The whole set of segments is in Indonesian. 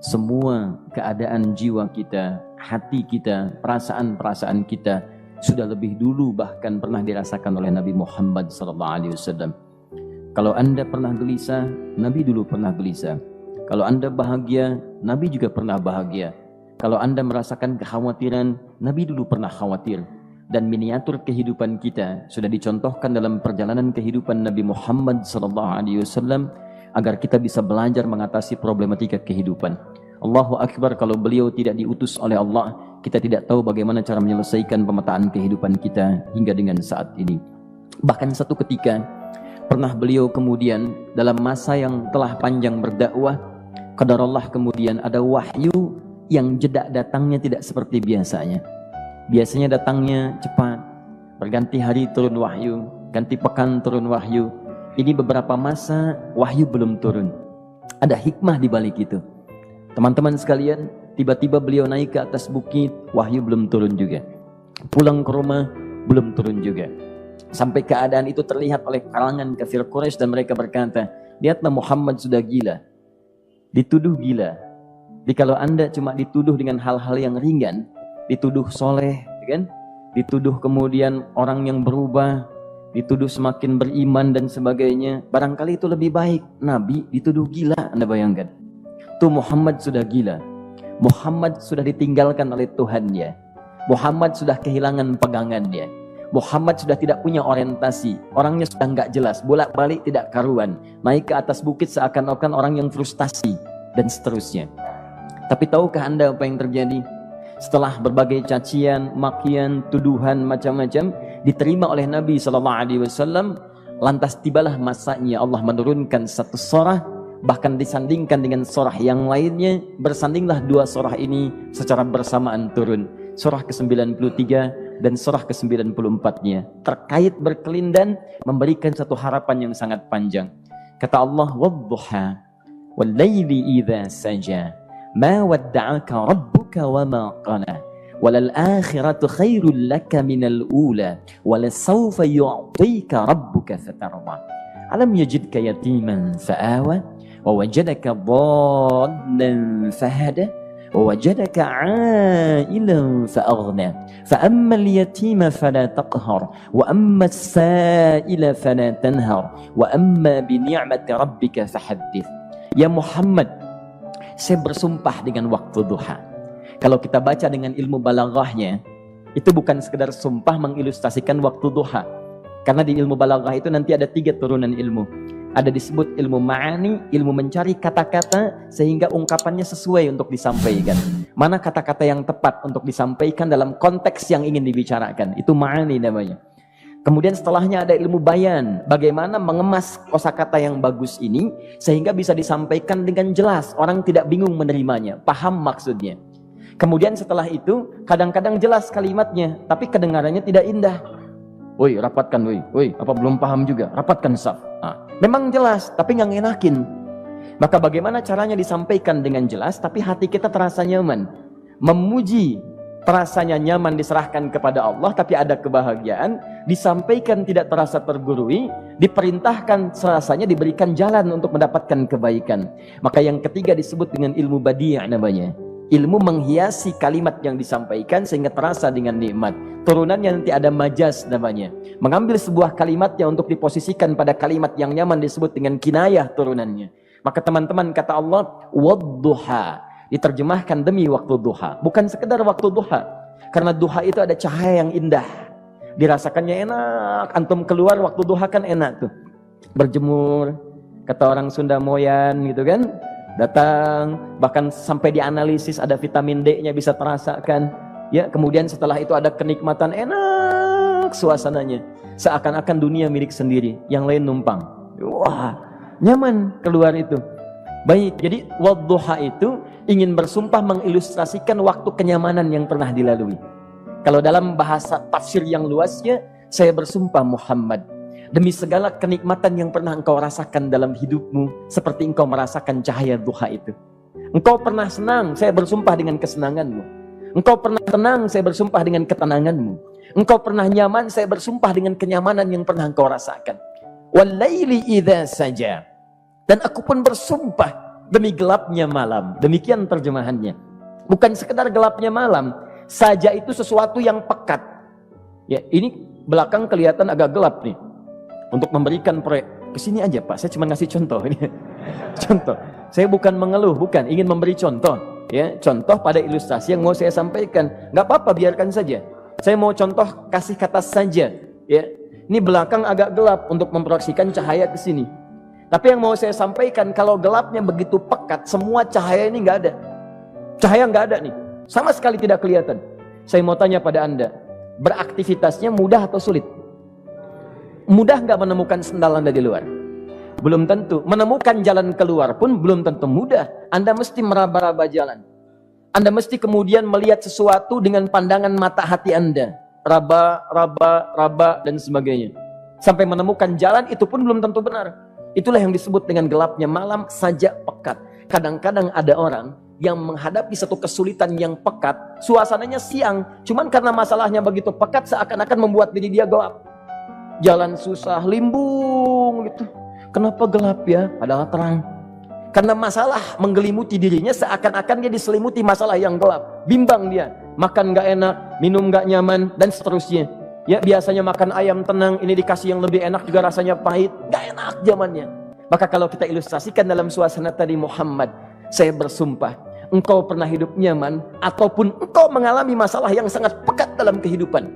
semua keadaan jiwa kita, hati kita, perasaan-perasaan kita sudah lebih dulu bahkan pernah dirasakan oleh Nabi Muhammad SAW. Kalau Anda pernah gelisah, Nabi dulu pernah gelisah. Kalau Anda bahagia, Nabi juga pernah bahagia. Kalau Anda merasakan kekhawatiran, Nabi dulu pernah khawatir. Dan miniatur kehidupan kita sudah dicontohkan dalam perjalanan kehidupan Nabi Muhammad SAW agar kita bisa belajar mengatasi problematika kehidupan. Allahu Akbar, kalau beliau tidak diutus oleh Allah, kita tidak tahu bagaimana cara menyelesaikan pemetaan kehidupan kita hingga dengan saat ini. Bahkan satu ketika pernah beliau kemudian dalam masa yang telah panjang berdakwah, qadarullah kemudian ada wahyu yang jeda datangnya tidak seperti biasanya. Biasanya datangnya cepat, berganti hari turun wahyu, ganti pekan turun wahyu. Ini beberapa masa wahyu belum turun. Ada hikmah di balik itu. Teman-teman sekalian, tiba-tiba beliau naik ke atas bukit, wahyu belum turun juga. Pulang ke rumah, belum turun juga. Sampai keadaan itu terlihat oleh kalangan kafir Quraisy dan mereka berkata, lihatlah Muhammad sudah gila. Dituduh gila. Jadi kalau Anda cuma dituduh dengan hal-hal yang ringan, dituduh soleh, kan? Dituduh kemudian orang yang berubah, dituduh semakin beriman dan sebagainya, barangkali itu lebih baik. Nabi dituduh gila, Anda bayangkan. Tuh Muhammad sudah gila. Muhammad sudah ditinggalkan oleh Tuhannya. Muhammad sudah kehilangan pegangannya. Muhammad sudah tidak punya orientasi. Orangnya sudah nggak jelas, bolak-balik tidak karuan. Naik ke atas bukit seakan-akan orang yang frustasi dan seterusnya. Tapi tahukah Anda apa yang terjadi? Setelah berbagai cacian, makian, tuduhan macam-macam diterima oleh Nabi SAW, lantas tibalah masanya Allah menurunkan satu surah, bahkan disandingkan dengan surah yang lainnya. Bersandinglah dua surah ini secara bersamaan turun, surah ke-93 dan surah ke-94-nya, terkait berkelindan memberikan satu harapan yang sangat panjang. Kata Allah, wadduha wal-laili idza saja ma wadda'aka rabbuka wa ma qala walal akhiratu khairul laka minal ula walasawfa yu'tika rabbuka fatarda alam yajidka yatiman fa'awa wa wajadaka dhallan fahada wa wajadaka 'ailan fa'aghna fa ammal yatima fala taqhar wa ammas sa'ila fala tanhar wa amma bi ni'mati rabbika fahaddits. Ya Muhammad, saya bersumpah dengan waktu duha. Kalau kita baca dengan ilmu balaghahnya, itu bukan sekedar sumpah mengilustrasikan waktu duha. Karena di ilmu balaghah itu nanti ada 3 turunan ilmu. Ada disebut ilmu ma'ani, ilmu mencari kata-kata sehingga ungkapannya sesuai untuk disampaikan. Mana kata-kata yang tepat untuk disampaikan dalam konteks yang ingin dibicarakan. Itu ma'ani namanya. Kemudian setelahnya ada ilmu bayan, bagaimana mengemas kosakata yang bagus ini sehingga bisa disampaikan dengan jelas, orang tidak bingung menerimanya, paham maksudnya. Kemudian setelah itu kadang-kadang jelas kalimatnya, tapi kedengarannya tidak indah. Woi, rapatkan, woi, apa belum paham juga? Rapatkan saf. Memang jelas, tapi nggak ngenakin. Maka bagaimana caranya disampaikan dengan jelas, tapi hati kita terasa nyaman, memuji. Terasanya nyaman diserahkan kepada Allah, tapi ada kebahagiaan, disampaikan tidak terasa tergurui, diperintahkan serasanya diberikan jalan untuk mendapatkan kebaikan. Maka yang ketiga disebut dengan ilmu badi' namanya. Ilmu menghiasi kalimat yang disampaikan sehingga terasa dengan nikmat. Turunannya nanti ada majaz namanya. Mengambil sebuah kalimatnya untuk diposisikan pada kalimat yang nyaman disebut dengan kinayah turunannya. Maka teman-teman kata Allah, wadduha. Diterjemahkan demi waktu duha, bukan sekedar waktu duha, karena duha itu ada cahaya yang indah, dirasakannya enak. Antum keluar waktu duha kan enak tuh, berjemur, kata orang Sunda moyan gitu kan, datang, bahkan sampai dianalisis ada vitamin D-nya bisa terasakan, ya. Kemudian setelah itu ada kenikmatan, enak suasananya, seakan-akan dunia milik sendiri, yang lain numpang. Wah, nyaman keluar itu. Baik, jadi wadduha itu ingin bersumpah mengilustrasikan waktu kenyamanan yang pernah dilalui. Kalau dalam bahasa tafsir yang luasnya, saya bersumpah Muhammad, demi segala kenikmatan yang pernah engkau rasakan dalam hidupmu, seperti engkau merasakan cahaya duha itu. Engkau pernah senang, saya bersumpah dengan kesenanganmu. Engkau pernah tenang, saya bersumpah dengan ketenanganmu. Engkau pernah nyaman, saya bersumpah dengan kenyamanan yang pernah engkau rasakan. Wal laili idza saja. Dan aku pun bersumpah demi gelapnya malam. Demikian terjemahannya. Bukan sekedar gelapnya malam, saja itu sesuatu yang pekat. Ya, ini belakang kelihatan agak gelap nih. Untuk memberikan proyek, kesini aja Pak, saya cuma ngasih contoh ini. Contoh, saya bukan mengeluh, bukan, ingin memberi contoh. Ya, contoh pada ilustrasi yang mau saya sampaikan. Nggak apa-apa, biarkan saja. Saya mau contoh kasih kata saja. Ya, ini belakang agak gelap untuk memproyeksikan cahaya ke sini. Tapi yang mau saya sampaikan, kalau gelapnya begitu pekat, semua cahaya ini nggak ada. Cahaya nggak ada nih, sama sekali tidak kelihatan. Saya mau tanya pada Anda, beraktivitasnya mudah atau sulit? Mudah nggak menemukan sendal Anda di luar? Belum tentu. Menemukan jalan keluar pun belum tentu mudah. Anda mesti meraba-raba jalan. Anda mesti kemudian melihat sesuatu dengan pandangan mata hati Anda. Raba, dan sebagainya. Sampai menemukan jalan itu pun belum tentu benar. Itulah yang disebut dengan gelapnya malam saja pekat. Kadang-kadang ada orang yang menghadapi satu kesulitan yang pekat, suasananya siang, cuman karena masalahnya begitu pekat seakan-akan membuat diri dia gelap. Jalan susah, limbung gitu. Kenapa gelap ya? Padahal terang. Karena masalah menggelimuti dirinya seakan-akan dia diselimuti masalah yang gelap. Bimbang dia, makan gak enak, minum gak nyaman, dan seterusnya. Ya, biasanya makan ayam tenang, ini dikasih yang lebih enak juga rasanya pahit, gak enak zamannya. Maka kalau kita ilustrasikan dalam suasana tadi Muhammad, saya bersumpah, engkau pernah hidup nyaman, ataupun engkau mengalami masalah yang sangat pekat dalam kehidupan.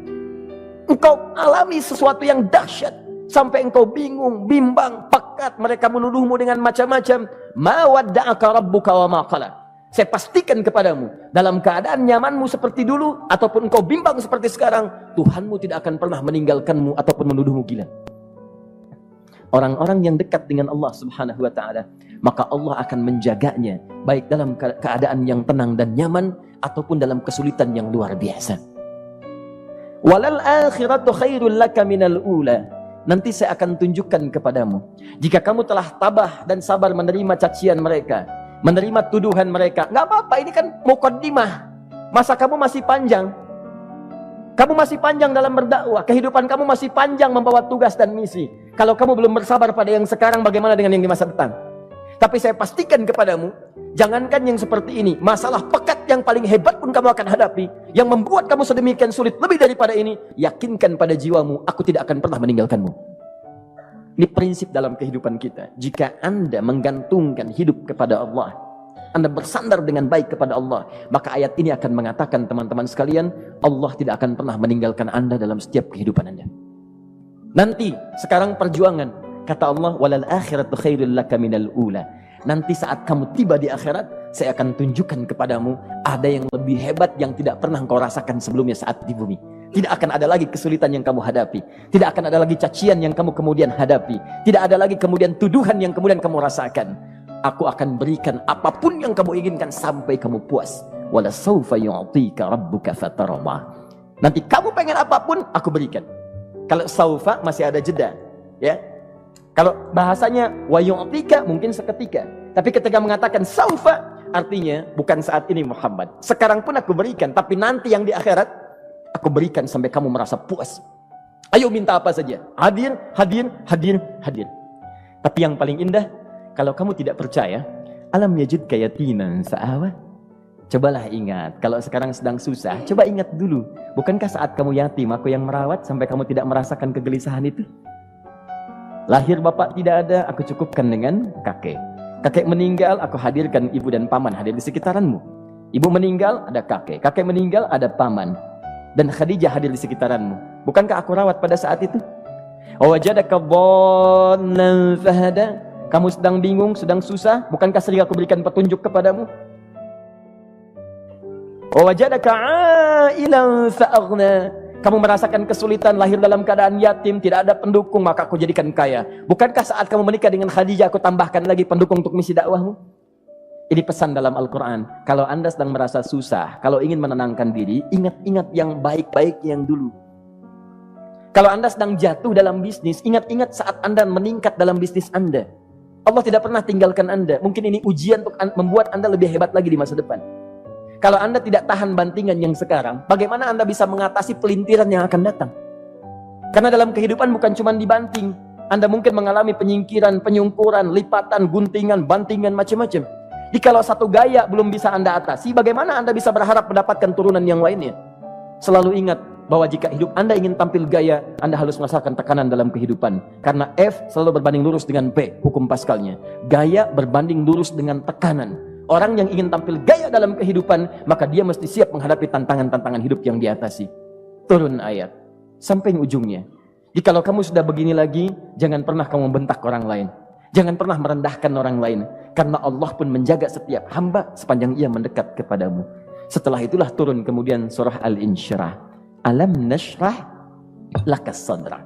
Engkau alami sesuatu yang dahsyat, sampai engkau bingung, bimbang, pekat, mereka menuduhmu dengan macam-macam. Ma wadda'aka rabbuka wa ma qala. Saya pastikan kepadamu, dalam keadaan nyamanmu seperti dulu, ataupun engkau bimbang seperti sekarang, Tuhanmu tidak akan pernah meninggalkanmu ataupun menuduhmu gila. Orang-orang yang dekat dengan Allah Subhanahu wa ta'ala, maka Allah akan menjaganya, baik dalam keadaan yang tenang dan nyaman, ataupun dalam kesulitan yang luar biasa. Walal akhiratu khairul laka minal ula. Nanti saya akan tunjukkan kepadamu, jika kamu telah tabah dan sabar menerima cacian mereka, menerima tuduhan mereka, nggak apa-apa, ini kan muqaddimah. Masa kamu masih panjang. Kamu masih panjang dalam berdakwah, kehidupan kamu masih panjang membawa tugas dan misi. Kalau kamu belum bersabar pada yang sekarang, bagaimana dengan yang di masa depan? Tapi saya pastikan kepadamu, jangankan yang seperti ini, masalah pekat yang paling hebat pun kamu akan hadapi, yang membuat kamu sedemikian sulit lebih daripada ini, yakinkan pada jiwamu, aku tidak akan pernah meninggalkanmu. Ini prinsip dalam kehidupan kita. Jika Anda menggantungkan hidup kepada Allah, Anda bersandar dengan baik kepada Allah, maka ayat ini akan mengatakan, teman-teman sekalian, Allah tidak akan pernah meninggalkan Anda dalam setiap kehidupan Anda. Nanti, sekarang perjuangan. Kata Allah, walal akhiratu khairul laka minal ula. Nanti saat kamu tiba di akhirat, saya akan tunjukkan kepadamu ada yang lebih hebat yang tidak pernah engkau rasakan sebelumnya saat di bumi. Tidak akan ada lagi kesulitan yang kamu hadapi. Tidak akan ada lagi cacian yang kamu kemudian hadapi. Tidak ada lagi kemudian tuduhan yang kemudian kamu rasakan. Aku akan berikan apapun yang kamu inginkan sampai kamu puas. Wala sawfa yu'tika rabbuka fatarda. Nanti kamu pengen apapun, aku berikan. Kalau saufa masih ada jeda, ya. Kalau bahasanya wa yu'tika mungkin seketika. Tapi ketika mengatakan saufa, artinya bukan saat ini Muhammad. Sekarang pun aku berikan, tapi nanti yang di akhirat aku berikan sampai kamu merasa puas. Ayo minta apa saja. Hadir, hadir, hadir, hadir. Tapi yang paling indah, kalau kamu tidak percaya, alam yajidka yatiman fa'awa. Cobalah ingat, kalau sekarang sedang susah, coba ingat dulu. Bukankah saat kamu yatim, aku yang merawat sampai kamu tidak merasakan kegelisahan itu? Lahir bapak tidak ada, aku cukupkan dengan kakek. Kakek meninggal, aku hadirkan ibu dan paman hadir di sekitaranmu. Ibu meninggal, ada kakek. Kakek meninggal, ada paman. Dan Khadijah hadir di sekitaranmu. Bukankah aku rawat pada saat itu? Wajadaka dhallan fahada. Kamu sedang bingung, sedang susah, bukankah sering aku berikan petunjuk kepadamu? Wajadaka ailan fa'aghna. Kamu merasakan kesulitan, lahir dalam keadaan yatim, tidak ada pendukung, maka aku jadikan kaya. Bukankah saat kamu menikah dengan Khadijah, aku tambahkan lagi pendukung untuk misi dakwahmu? Ini pesan dalam Al-Quran. Kalau Anda sedang merasa susah, kalau ingin menenangkan diri, ingat-ingat yang baik-baik yang dulu. Kalau Anda sedang jatuh dalam bisnis, ingat-ingat saat Anda meningkat dalam bisnis Anda. Allah tidak pernah tinggalkan Anda. Mungkin ini ujian untuk membuat Anda lebih hebat lagi di masa depan. Kalau Anda tidak tahan bantingan yang sekarang, bagaimana Anda bisa mengatasi pelintiran yang akan datang? Karena dalam kehidupan bukan cuma dibanting. Anda mungkin mengalami penyingkiran, penyungkuran, lipatan, guntingan, bantingan, macam-macam. Jikalau satu gaya belum bisa Anda atasi, bagaimana Anda bisa berharap mendapatkan turunan yang lainnya? Selalu ingat bahwa jika hidup Anda ingin tampil gaya, Anda harus merasakan tekanan dalam kehidupan. Karena F selalu berbanding lurus dengan P, hukum Pascalnya. Gaya berbanding lurus dengan tekanan. Orang yang ingin tampil gaya dalam kehidupan, maka dia mesti siap menghadapi tantangan-tantangan hidup yang diatasi. Turun ayat sampai ujungnya. Jikalau kamu sudah begini lagi, jangan pernah kamu membentak orang lain. Jangan pernah merendahkan orang lain. Karena Allah pun menjaga setiap hamba sepanjang ia mendekat kepadamu. Setelah itulah turun kemudian surah Al-Insyirah. Alam nashrah laka sadra.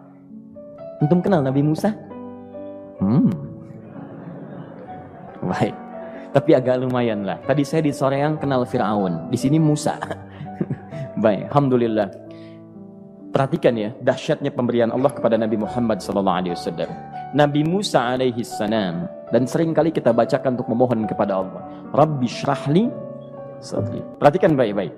Antum kenal Nabi Musa? Baik. Tapi agak lumayan lah. Tadi saya di Soreang kenal Fir'aun. Di sini Musa. Baik, alhamdulillah. Perhatikan ya, dahsyatnya pemberian Allah kepada Nabi Muhammad SAW. Nabi Musa alaihi salam, dan seringkali kita bacakan untuk memohon kepada Allah. Rabbi syrahli sadri. Perhatikan baik-baik.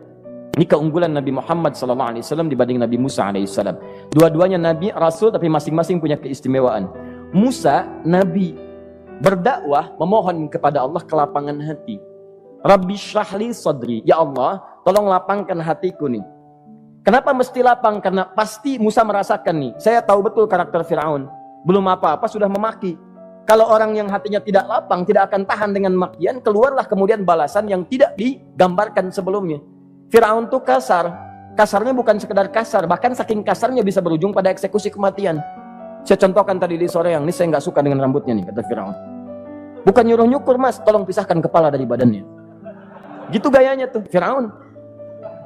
Ini keunggulan Nabi Muhammad SAW dibanding Nabi Musa alaihissalam. Dua-duanya Nabi, Rasul, tapi masing-masing punya keistimewaan. Musa, Nabi, berdakwah, memohon kepada Allah kelapangan hati. Rabbi syrahli sadri. Ya Allah, tolong lapangkan hatiku nih. Kenapa mesti lapang? Karena pasti Musa merasakan nih. Saya tahu betul karakter Fir'aun. Belum apa-apa sudah memaki. Kalau orang yang hatinya tidak lapang, tidak akan tahan dengan makian, keluarlah kemudian balasan yang tidak digambarkan sebelumnya. Fir'aun tuh kasar. Kasarnya bukan sekedar kasar, bahkan saking kasarnya bisa berujung pada eksekusi kematian. Saya contohkan tadi di sore yang ini, saya nggak suka dengan rambutnya nih, kata Fir'aun. Bukan nyuruh-nyukur mas, tolong pisahkan kepala dari badannya. Gitu gayanya tuh Fir'aun.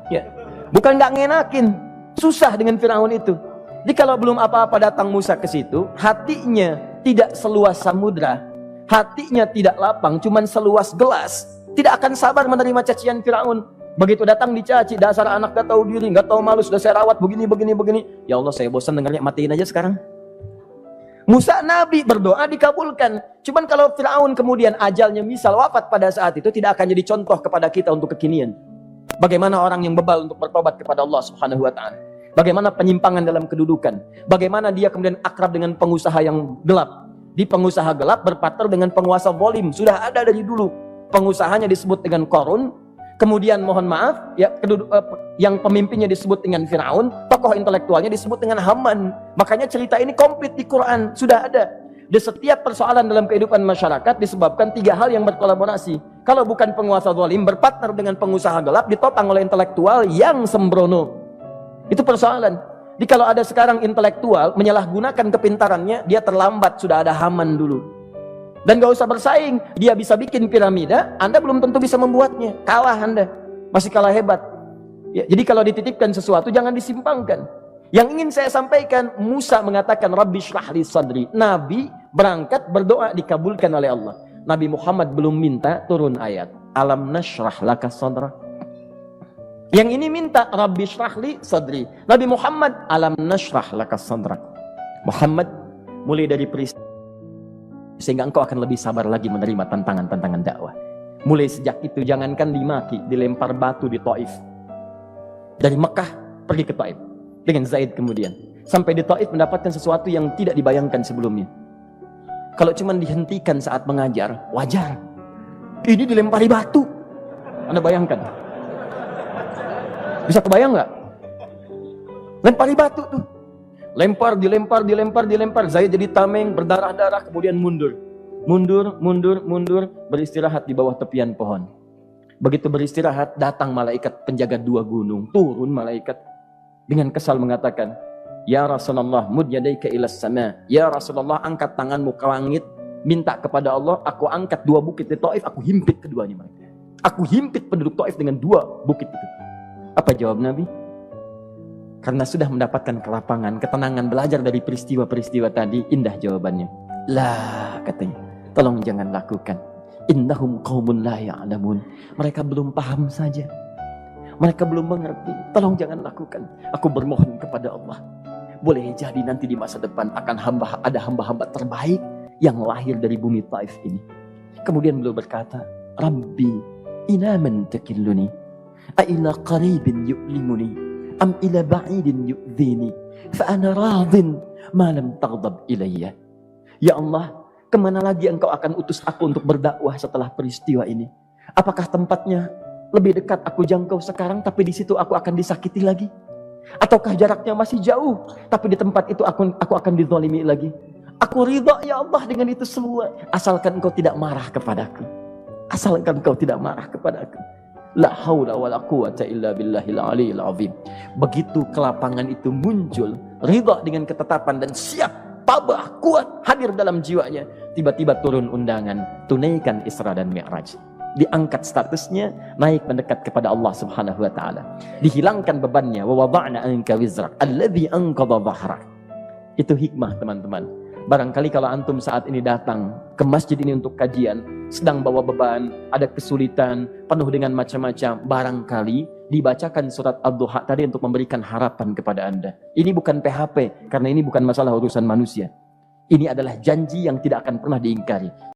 Ya, bukan nggak ngenakin, susah dengan Fir'aun itu. Jadi kalau belum apa-apa datang Musa ke situ, hatinya tidak seluas samudra, hatinya tidak lapang, cuman seluas gelas, tidak akan sabar menerima cacian Fir'aun. Begitu datang dicaci, dasar anak gak tahu diri, gak tahu malu, sudah saya rawat begini. Ya Allah, saya bosan dengarnya, matiin aja sekarang. Musa Nabi berdoa dikabulkan. Cuman kalau Fir'aun kemudian ajalnya misal wafat pada saat itu, tidak akan jadi contoh kepada kita untuk kekinian. Bagaimana orang yang bebal untuk bertobat kepada Allah Subhanahu wa ta'ala. Bagaimana penyimpangan dalam kedudukan. Bagaimana dia kemudian akrab dengan pengusaha yang gelap. Di pengusaha gelap berpartner dengan penguasa zalim. Sudah ada dari dulu. Pengusahanya disebut dengan Qarun. Kemudian mohon maaf, ya, yang pemimpinnya disebut dengan Fir'aun. Tokoh intelektualnya disebut dengan Haman. Makanya cerita ini komplit di Quran. Sudah ada. Di setiap persoalan dalam kehidupan masyarakat disebabkan tiga hal yang berkolaborasi. Kalau bukan penguasa zalim berpartner dengan pengusaha gelap, ditopang oleh intelektual yang sembrono. Itu persoalan. Jadi kalau ada sekarang intelektual menyalahgunakan kepintarannya, dia terlambat, sudah ada Haman dulu. Dan gak usah bersaing, dia bisa bikin piramida, Anda belum tentu bisa membuatnya. Kalah Anda, masih kalah hebat. Ya, jadi kalau dititipkan sesuatu jangan disimpangkan. Yang ingin saya sampaikan, Musa mengatakan Rabbi syrahli sadri. Nabi berangkat berdoa dikabulkan oleh Allah. Nabi Muhammad belum minta turun ayat. Alam nashrah laka sadra. Yang ini minta Rabbi syrahli sadri. Nabi Muhammad alam nashrah laka sadrak. Muhammad mulai dari peristiwa sehingga engkau akan lebih sabar lagi menerima tantangan-tantangan dakwah. Mulai sejak itu jangankan dimaki, dilempar batu di Taif. Dari Mekah pergi ke Taif dengan Zaid kemudian. Sampai di Taif mendapatkan sesuatu yang tidak dibayangkan sebelumnya. Kalau cuma dihentikan saat mengajar, wajar. Ini dilempari batu. Anda bayangkan? Bisa kebayang nggak? Lempari batu tuh. Dilempar. Zaid jadi tameng, berdarah-darah, kemudian mundur. Mundur, beristirahat di bawah tepian pohon. Begitu beristirahat, datang malaikat penjaga dua gunung. Turun malaikat dengan kesal mengatakan, Ya Rasulullah, mud yadaika ilas sama. Ya Rasulullah, angkat tanganmu ke langit, minta kepada Allah, aku angkat dua bukit di Taif, aku himpit keduanya. Aku himpit penduduk Taif dengan dua bukit itu. Apa jawab Nabi? Karena sudah mendapatkan kelapangan, ketenangan, belajar dari peristiwa-peristiwa tadi, indah jawabannya. Lah, katanya, tolong jangan lakukan. Innahum qaumun la ya'lamun. Mereka belum paham saja. Mereka belum mengerti. Tolong jangan lakukan. Aku bermohon kepada Allah. Boleh jadi nanti di masa depan akan ada hamba-hamba terbaik yang lahir dari bumi Taif ini. Kemudian beliau berkata, Rabbi, ila man takilluni? A'ila qaribin yu'limuni am ila ba'idin yu'dhini fa ana radin ma lam taghdab ilayya. Ya Allah, Kemana lagi engkau akan utus aku untuk berdakwah setelah peristiwa ini? Apakah tempatnya lebih dekat aku jangkau sekarang, tapi di situ aku akan disakiti lagi? Ataukah jaraknya masih jauh, tapi di tempat itu aku akan dizalimi lagi? Aku ridha ya Allah dengan itu semua, asalkan engkau tidak marah kepadaku. Asalkan engkau tidak marah kepadaku. La haula wala quwata illa billahil aliyil azim. Begitu kelapangan itu muncul, ridha dengan ketetapan dan siap, tabah, kuat, hadir dalam jiwanya. Tiba-tiba turun undangan, tunaikan Isra dan Mi'raj. Diangkat statusnya, naik mendekat kepada Allah Subhanahu wa taala. Dihilangkan bebannya, wa wada'na anka wizrak alladzi anqadha dhahrak. Itu hikmah, teman-teman. Barangkali kalau antum saat ini datang ke masjid ini untuk kajian, sedang bawa beban, ada kesulitan, penuh dengan macam-macam, barangkali dibacakan surat Ad-Duha tadi untuk memberikan harapan kepada Anda. Ini bukan PHP, karena ini bukan masalah urusan manusia. Ini adalah janji yang tidak akan pernah diingkari.